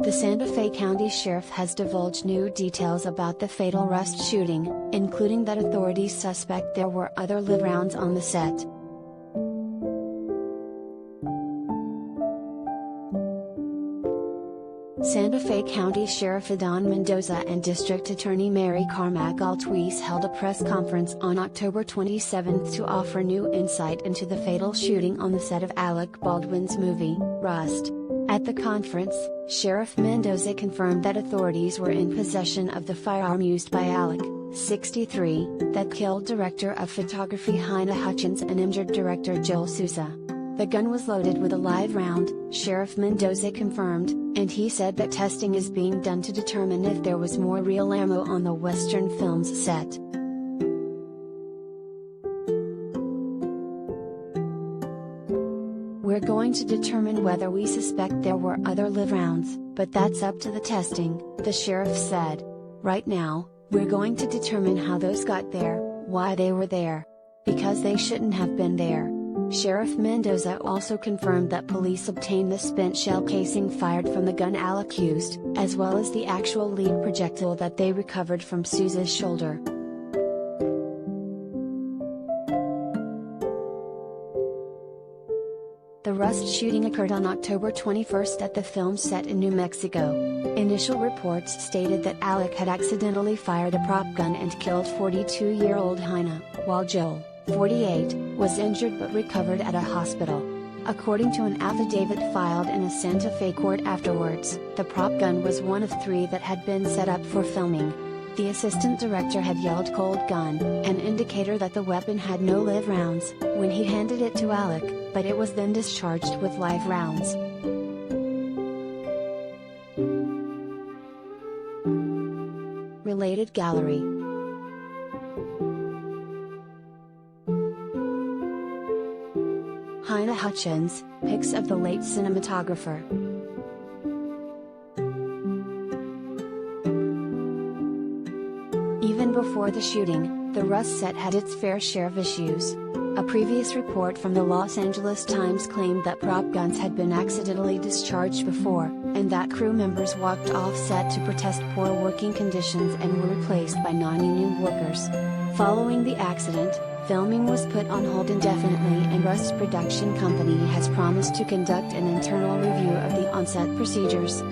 The Santa Fe County Sheriff has divulged new details about the fatal Rust shooting, including that authorities suspect there were other live rounds on the set. Santa Fe County Sheriff Adan Mendoza and District Attorney Mary Carmack-Altwies held a press conference on October 27 to offer new insight into the fatal shooting on the set of Alec Baldwin's movie, Rust. At the conference, Sheriff Mendoza confirmed that authorities were in possession of the firearm used by Alec, 63, that killed director of photography Halyna Hutchins and injured director Joel Souza. The gun was loaded with a live round, Sheriff Mendoza confirmed, and he said that testing is being done to determine if there was more real ammo on the Western film's set. "We're going to determine whether we suspect there were other live rounds, but that's up to the testing," the sheriff said. "Right now, we're going to determine how those got there, why they were there. Because they shouldn't have been there." Sheriff Mendoza also confirmed that police obtained the spent shell casing fired from the gun Alec used, as well as the actual lead projectile that they recovered from Souza's shoulder. The Rust shooting occurred on October 21 at the film set in New Mexico. Initial reports stated that Alec had accidentally fired a prop gun and killed 42-year-old Halyna, while Joel, 48, was injured but recovered at a hospital. According to an affidavit filed in a Santa Fe court afterwards, the prop gun was one of 3 that had been set up for filming. The assistant director had yelled "cold gun," an indicator that the weapon had no live rounds, when he handed it to Alec, but it was then discharged with live rounds. Related gallery. Halyna Hutchins, pics of the late cinematographer. Even before the shooting, the Rust set had its fair share of issues. A previous report from the Los Angeles Times claimed that prop guns had been accidentally discharged before, and that crew members walked off set to protest poor working conditions and were replaced by non-union workers. Following the accident, filming was put on hold indefinitely, and Rust's production company has promised to conduct an internal review of the on-set procedures.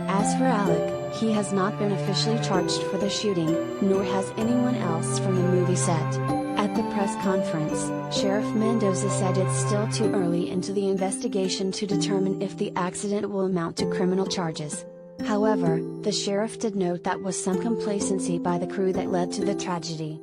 As for Alec, he has not been officially charged for the shooting, nor has anyone else from the movie set. At the press conference, Sheriff Mendoza said it's still too early into the investigation to determine if the accident will amount to criminal charges. However, the sheriff did note that was some complacency by the crew that led to the tragedy.